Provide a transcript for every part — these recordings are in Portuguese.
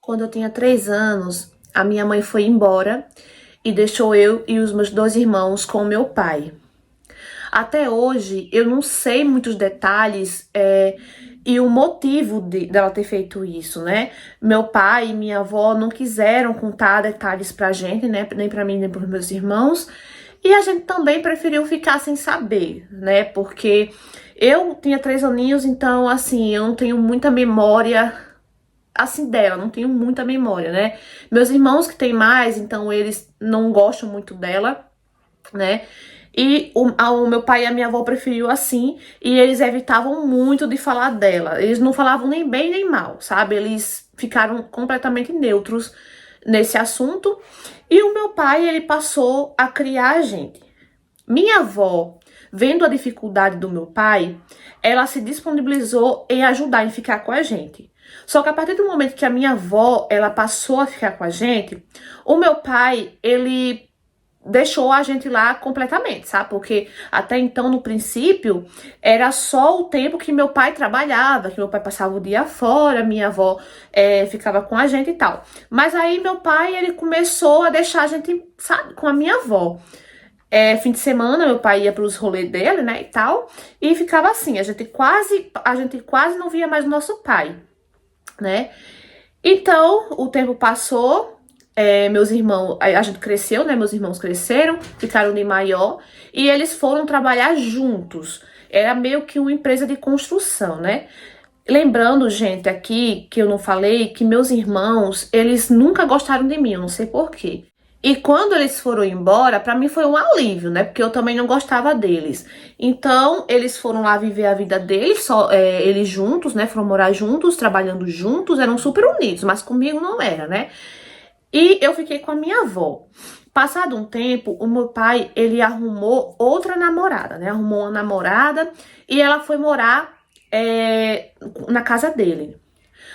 Quando eu tinha 3 anos, a minha mãe foi embora e deixou eu e os meus 2 irmãos com o meu pai. Até hoje, eu não sei muitos detalhes e o motivo dela ter feito isso, né? Meu pai e minha avó não quiseram contar detalhes pra gente, né? Nem pra mim, nem pros meus irmãos. E a gente também preferiu ficar sem saber, né? Porque eu tinha 3 aninhos, então, assim, eu não tenho muita memória assim dela, não tenho muita memória, né? Meus irmãos que têm mais, então eles não gostam muito dela, né? E o meu pai e a minha avó preferiu assim, e eles evitavam muito de falar dela. Eles não falavam nem bem nem mal, sabe? Eles ficaram completamente neutros nesse assunto. E o meu pai, ele passou a criar a gente. Minha avó, vendo a dificuldade do meu pai, ela se disponibilizou em ajudar, em ficar com a gente. Só que a partir do momento que a minha avó, ela passou a ficar com a gente, o meu pai, ele deixou a gente lá completamente, sabe? Porque até então, no princípio, era só o tempo que meu pai trabalhava, que meu pai passava o dia fora, minha avó ficava com a gente e tal. Mas aí meu pai, ele começou a deixar a gente, sabe, com a minha avó. Fim de semana, meu pai ia pros rolês dele, né, e tal, e ficava assim, a gente quase não via mais o nosso pai, né? Então, o tempo passou, meus irmãos, a gente cresceu, né? Meus irmãos cresceram, ficaram de maior e eles foram trabalhar juntos. Era meio que uma empresa de construção, né? Lembrando, gente, aqui que eu não falei que meus irmãos, eles nunca gostaram de mim, eu não sei por quê. E quando eles foram embora, pra mim foi um alívio, né? Porque eu também não gostava deles. Então, eles foram lá viver a vida deles, só eles juntos, né? Foram morar juntos, trabalhando juntos, eram super unidos, mas comigo não era, né? E eu fiquei com a minha avó. Passado um tempo, o meu pai, ele arrumou outra namorada, né? Arrumou uma namorada e ela foi morar na casa dele.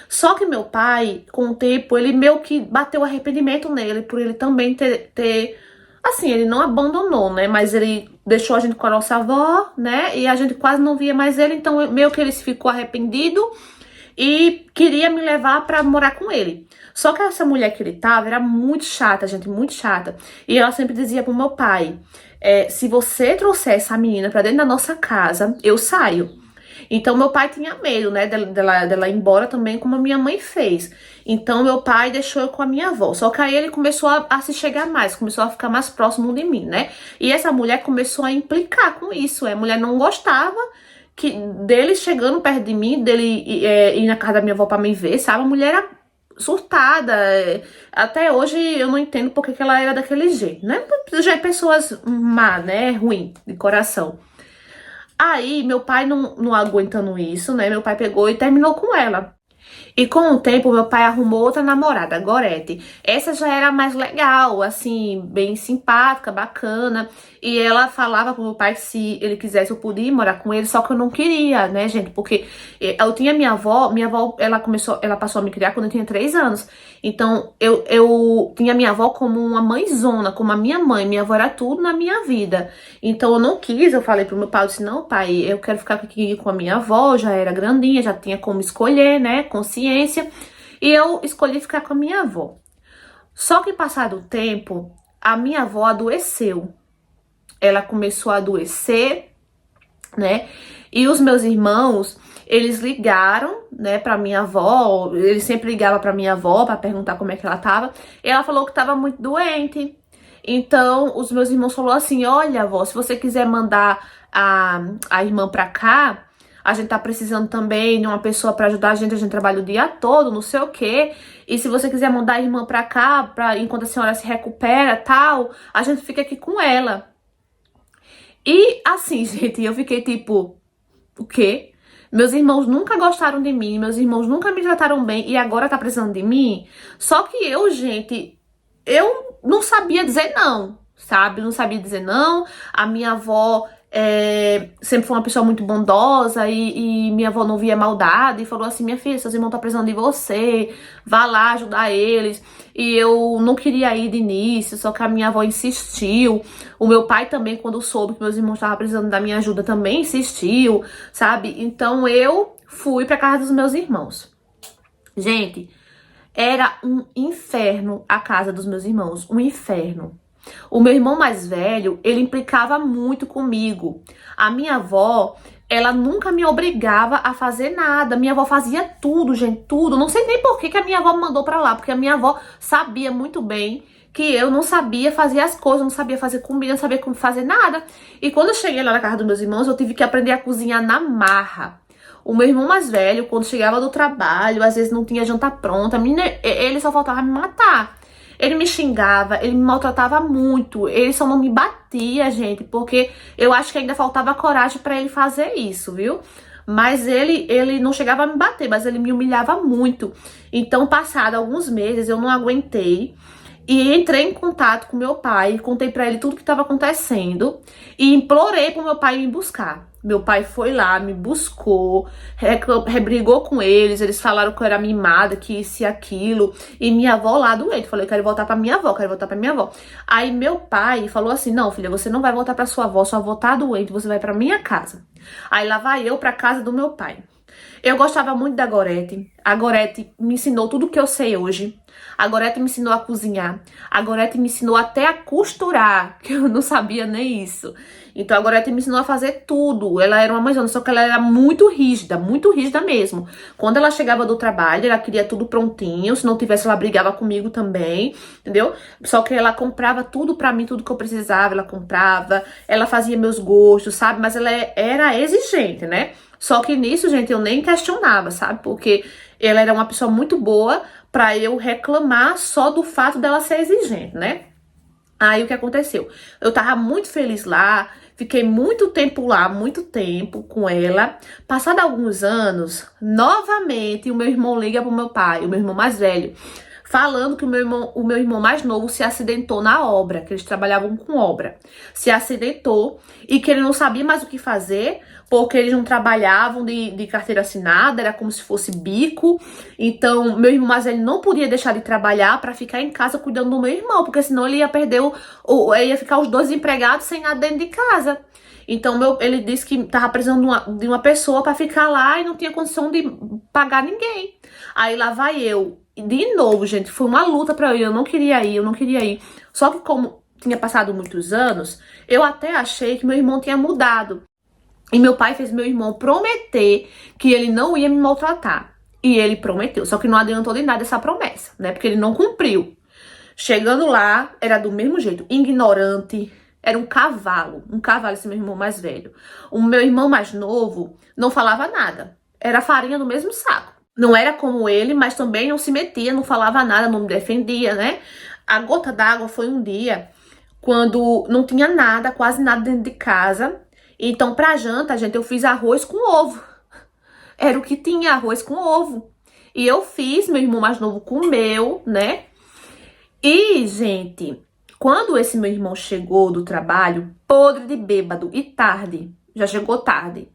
Só que meu pai, com o tempo, ele meio que bateu arrependimento nele, por ele também ter. Assim, ele não abandonou, né? Mas ele deixou a gente com a nossa avó, né? E a gente quase não via mais ele, então meio que ele ficou arrependido e queria me levar pra morar com ele. Só que essa mulher que ele tava era muito chata, gente, muito chata. E ela sempre dizia pro meu pai: se você trouxer essa menina pra dentro da nossa casa, eu saio. Então, meu pai tinha medo, né, dela ir embora também, como a minha mãe fez. Então, meu pai deixou eu com a minha avó. Só que aí ele começou a se chegar mais, começou a ficar mais próximo de mim, né? E essa mulher começou a implicar com isso. A mulher não gostava dele chegando perto de mim, dele ir na casa da minha avó pra me ver, sabe? A mulher era surtada. Até hoje eu não entendo porque que ela era daquele jeito, né? Já é pessoas má, né? Ruim de coração. Aí, meu pai não aguentando isso, né? Meu pai pegou e terminou com ela. E com o tempo, meu pai arrumou outra namorada, a Gorete. Essa já era mais legal, assim, bem simpática, bacana. E ela falava pro meu pai que se ele quisesse eu podia ir morar com ele, só que eu não queria, né, gente? Porque eu tinha minha avó, ela passou a me criar quando eu tinha 3 anos. Então, eu tinha minha avó como uma mãezona, como a minha mãe. Minha avó era tudo na minha vida. Então, eu não quis, eu falei pro meu pai, eu disse, não, pai, eu quero ficar aqui com a minha avó, já era grandinha, já tinha como escolher, né, consciência. E eu escolhi ficar com a minha avó. Só que passado o tempo, a minha avó adoeceu. Ela começou a adoecer, né? E os meus irmãos, eles ligaram, né, pra minha avó. Eles sempre ligavam pra minha avó pra perguntar como é que ela tava. E ela falou que tava muito doente. Então, os meus irmãos falaram assim: olha, avó, se você quiser mandar a irmã pra cá, a gente tá precisando também de uma pessoa pra ajudar a gente trabalha o dia todo, não sei o quê. E se você quiser mandar a irmã pra cá, enquanto a senhora se recupera, tal, a gente fica aqui com ela. E assim, gente, eu fiquei tipo, o quê? Meus irmãos nunca gostaram de mim, meus irmãos nunca me trataram bem e agora tá precisando de mim? Só que eu, gente, eu não sabia dizer não, sabe? Não sabia dizer não. A minha avó sempre foi uma pessoa muito bondosa e minha avó não via maldade e falou assim: minha filha, seus irmãos estão precisando de você, vá lá ajudar eles. E eu não queria ir de início, só que a minha avó insistiu. O meu pai também, quando soube que meus irmãos estavam precisando da minha ajuda, também insistiu, sabe? Então eu fui pra casa dos meus irmãos. Gente, Era um inferno a casa dos meus irmãos, um inferno. O meu irmão mais velho, ele implicava muito comigo. A minha avó, ela nunca me obrigava a fazer nada. Minha avó fazia tudo, gente, tudo. Não sei nem por que a minha avó me mandou pra lá, porque a minha avó sabia muito bem que eu não sabia fazer as coisas, não sabia fazer comida, não sabia como fazer nada. E quando eu cheguei lá na casa dos meus irmãos, eu tive que aprender a cozinhar na marra. O meu irmão mais velho, quando chegava do trabalho, às vezes não tinha janta pronta, ele só faltava me matar. Ele me xingava, ele me maltratava muito, ele só não me batia, gente, porque eu acho que ainda faltava coragem pra ele fazer isso, viu? Mas ele não chegava a me bater, mas ele me humilhava muito. Então, passado alguns meses, eu não aguentei. E entrei em contato com meu pai, contei pra ele tudo que estava acontecendo e implorei pro meu pai me buscar. Meu pai foi lá, me buscou, rebrigou com eles falaram que eu era mimada, que isso e aquilo. E minha avó lá doente, falei, quero voltar pra minha avó, quero voltar pra minha avó. Aí meu pai falou assim, não filha, você não vai voltar pra sua avó tá doente, você vai pra minha casa. Aí lá vai eu pra casa do meu pai. Eu gostava muito da Gorete. A Gorete me ensinou tudo que eu sei hoje. A Gorete me ensinou a cozinhar. A Gorete me ensinou até a costurar, que eu não sabia nem isso. Então a Gorete me ensinou a fazer tudo. Ela era uma mãezona, só que ela era muito rígida mesmo. Quando ela chegava do trabalho, ela queria tudo prontinho. Se não tivesse, ela brigava comigo também, entendeu? Só que ela comprava tudo pra mim, tudo que eu precisava, ela comprava. Ela fazia meus gostos, sabe? Mas ela era exigente, né? Só que nisso, gente, eu nem questionava, sabe? Porque ela era uma pessoa muito boa pra eu reclamar só do fato dela ser exigente, né? Aí o que aconteceu? Eu tava muito feliz lá, fiquei muito tempo lá, muito tempo com ela. Passado alguns anos, novamente o meu irmão liga pro meu pai, o meu irmão mais velho, falando que o meu irmão mais novo se acidentou na obra, que eles trabalhavam com obra. Se acidentou e que ele não sabia mais o que fazer, porque eles não trabalhavam de carteira assinada, era como se fosse bico. Então, meu irmão mais velho não podia deixar de trabalhar para ficar em casa cuidando do meu irmão, porque senão ele ia perder ia ficar os dois empregados sem nada dentro de casa. Então, ele disse que tava precisando de uma pessoa para ficar lá e não tinha condição de pagar ninguém. Aí lá vai eu. E de novo, gente, foi uma luta pra eu não queria ir, eu não queria ir. Só que como tinha passado muitos anos, eu até achei que meu irmão tinha mudado. E meu pai fez meu irmão prometer que ele não ia me maltratar. E ele prometeu, só que não adiantou de nada essa promessa, né? Porque ele não cumpriu. Chegando lá, era do mesmo jeito, ignorante, era um cavalo esse meu irmão mais velho. O meu irmão mais novo não falava nada, era farinha do mesmo saco. Não era como ele, mas também não se metia, não falava nada, não me defendia, né? A gota d'água foi um dia quando não tinha nada, quase nada dentro de casa. Então, pra janta, gente, eu fiz arroz com ovo. Era o que tinha, arroz com ovo. E eu fiz, meu irmão mais novo comeu, né? E, gente, quando esse meu irmão chegou do trabalho, podre de bêbado e tarde, já chegou tarde.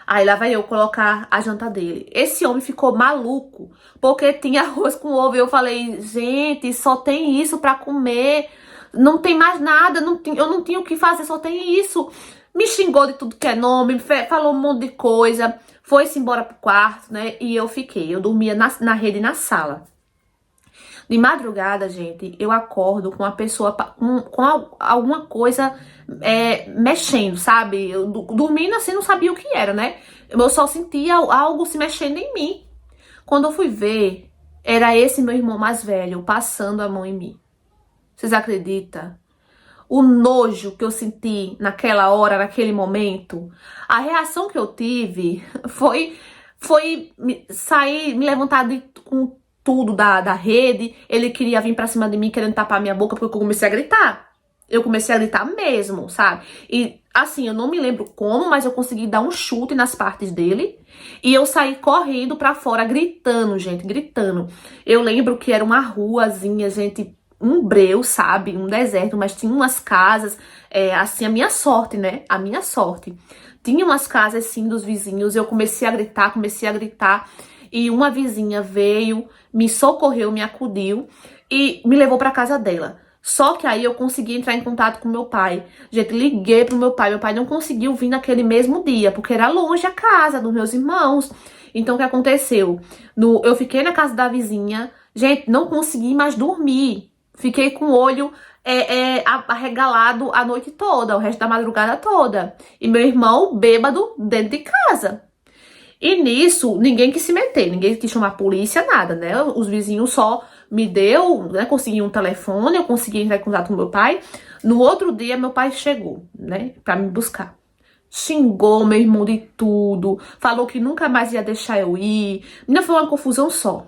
Aí lá vai eu colocar a janta dele. Esse homem ficou maluco, porque tinha arroz com ovo. E eu falei, gente, só tem isso pra comer. Não tem mais nada, eu não tinha o que fazer, só tem isso. Me xingou de tudo que é nome, falou um monte de coisa. Foi-se embora pro quarto, né? E eu fiquei, eu dormia na rede na sala. De madrugada, gente, eu acordo com a pessoa, com alguma coisa mexendo, sabe? Eu dormindo assim, não sabia o que era, né? Eu só sentia algo se mexendo em mim. Quando eu fui ver, era esse meu irmão mais velho passando a mão em mim. Vocês acreditam? O nojo que eu senti naquela hora, naquele momento, a reação que eu tive foi sair, me levantar com tudo da rede. Ele queria vir pra cima de mim, querendo tapar minha boca, porque eu comecei a gritar. Eu comecei a gritar mesmo, sabe? E assim, eu não me lembro como, mas eu consegui dar um chute nas partes dele. E eu saí correndo pra fora, gritando, gente, gritando. Eu lembro que era uma ruazinha, gente, um breu, sabe? Um deserto, mas tinha umas casas, assim, a minha sorte, né? A minha sorte. Tinha umas casas, assim, dos vizinhos. Eu comecei a gritar. E uma vizinha veio, me socorreu, me acudiu e me levou pra casa dela. Só que aí eu consegui entrar em contato com meu pai. Gente, liguei pro meu pai. Meu pai não conseguiu vir naquele mesmo dia, porque era longe a casa dos meus irmãos. Então, o que aconteceu? Eu fiquei na casa da vizinha, Gente, não consegui mais dormir. Fiquei com o olho arregalado a noite toda, o resto da madrugada toda. E meu irmão bêbado dentro de casa. E nisso, ninguém quis se meter, ninguém quis chamar a polícia, nada, né? Os vizinhos só me deu, né? Consegui um telefone, eu consegui entrar em contato com meu pai. No outro dia, meu pai chegou, né? Pra me buscar. Xingou meu irmão de tudo, falou que nunca mais ia deixar eu ir. Ainda foi uma confusão só.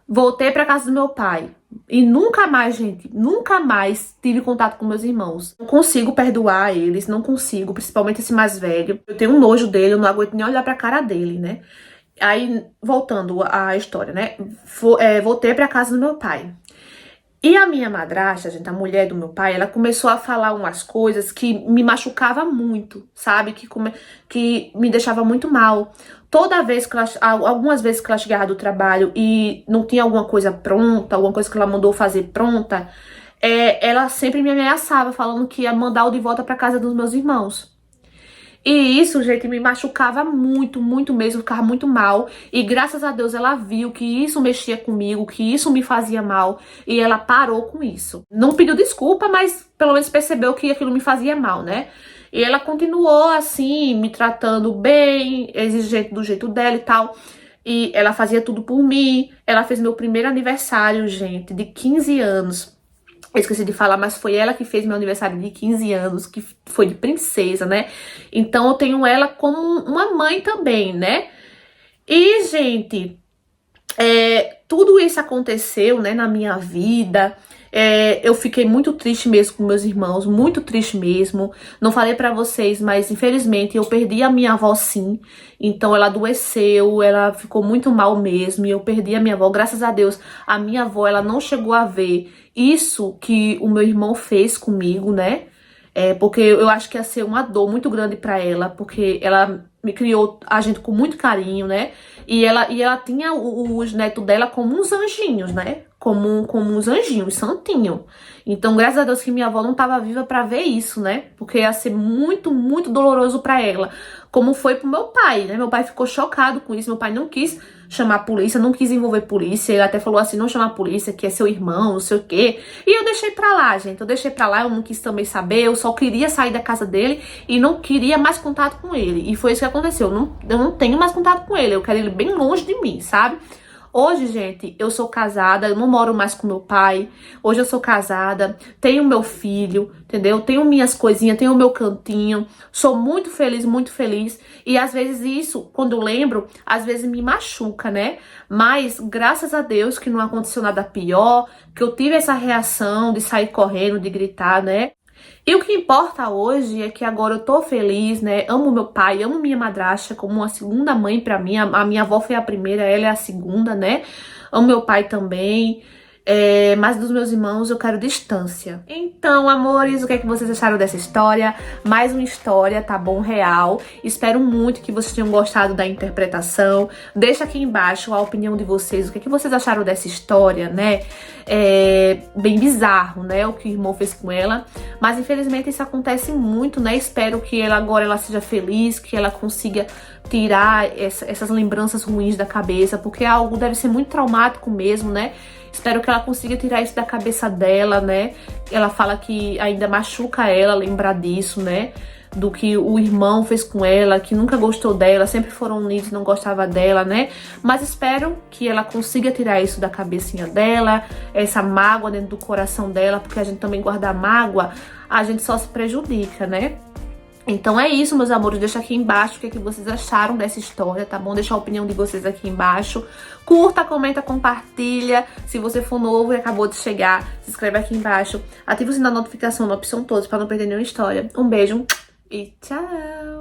Voltei pra casa do meu pai. E nunca mais, gente, nunca mais tive contato com meus irmãos. Não consigo perdoar eles, não consigo, principalmente esse mais velho. Eu tenho um nojo dele, eu não aguento nem olhar pra cara dele, né? Aí, voltando à história, né? Voltei pra casa do meu pai. E a minha madrasta, gente, a mulher do meu pai, ela começou a falar umas coisas que me machucava muito, sabe? Que me deixava muito mal. Toda vez que algumas vezes que ela chegava do trabalho e não tinha alguma coisa pronta, alguma coisa que ela mandou fazer pronta, ela sempre me ameaçava, falando que ia mandar eu de volta pra casa dos meus irmãos. E isso, gente, me machucava muito, muito mesmo, ficava muito mal. E graças a Deus ela viu que isso mexia comigo, que isso me fazia mal. E ela parou com isso. Não pediu desculpa, mas pelo menos percebeu que aquilo me fazia mal, né? E ela continuou assim, me tratando bem, exigente do jeito dela e tal. E ela fazia tudo por mim. Ela fez meu primeiro aniversário, gente, de 15 anos. Eu esqueci de falar, mas foi ela que fez meu aniversário de 15 anos, que foi de princesa, né? Então eu tenho ela como uma mãe também, né? E, gente, tudo isso aconteceu, né, na minha vida. Eu fiquei muito triste mesmo com meus irmãos, muito triste mesmo. Não falei pra vocês, mas infelizmente eu perdi a minha avó sim. Então ela adoeceu, ela ficou muito mal mesmo e eu perdi a minha avó. Graças a Deus, a minha avó, ela não chegou a ver isso que o meu irmão fez comigo, né? Porque eu acho que ia ser uma dor muito grande pra ela, porque ela me criou a gente com muito carinho, né? E ela tinha os netos dela como uns anjinhos, né? Como uns anjinhos, santinho. Então, graças a Deus que minha avó não tava viva pra ver isso, né? Porque ia ser muito, muito doloroso pra ela. Como foi pro meu pai, né? Meu pai ficou chocado com isso. Meu pai não quis chamar a polícia, não quis envolver polícia. Ele até falou assim, não chamar a polícia, que é seu irmão, não sei o quê. E eu deixei pra lá, gente. Eu deixei pra lá, eu não quis também saber. Eu só queria sair da casa dele e não queria mais contato com ele. E foi isso que aconteceu. Eu não tenho mais contato com ele. Eu quero ele bem longe de mim, sabe? Hoje, gente, eu sou casada, eu não moro mais com meu pai. Hoje eu sou casada, tenho meu filho, entendeu? Tenho minhas coisinhas, tenho o meu cantinho. Sou muito feliz, muito feliz. E às vezes isso, quando eu lembro, às vezes me machuca, né? Mas graças a Deus que não aconteceu nada pior, que eu tive essa reação de sair correndo, de gritar, né? E o que importa hoje é que agora eu tô feliz, né? Amo meu pai, amo minha madrasta como uma segunda mãe pra mim. A minha avó foi a primeira, ela é a segunda, né? Amo meu pai também. Mas dos meus irmãos eu quero distância. Então, amores, o que é que vocês acharam dessa história? Mais uma história, tá bom? Real. Espero muito que vocês tenham gostado da interpretação. Deixa aqui embaixo a opinião de vocês. O que é que vocês acharam dessa história, né? Bem bizarro, né? O que o irmão fez com ela. Mas, infelizmente, isso acontece muito, né? Espero que agora ela seja feliz, que ela consiga tirar essas lembranças ruins da cabeça, porque algo deve ser muito traumático mesmo, né? Espero que ela consiga tirar isso da cabeça dela, né? Ela fala que ainda machuca ela lembrar disso, né? Do que o irmão fez com ela, que nunca gostou dela, sempre foram unidos, não gostava dela, né? Mas espero que ela consiga tirar isso da cabecinha dela, essa mágoa dentro do coração dela, porque a gente também guarda mágoa, a gente só se prejudica, né? Então é isso, meus amores. Deixa aqui embaixo o que, é que vocês acharam dessa história, tá bom? Deixa a opinião de vocês aqui embaixo. Curta, comenta, compartilha. Se você for novo e acabou de chegar, se inscreve aqui embaixo. Ativa o sininho da notificação na opção todos para não perder nenhuma história. Um beijo e tchau!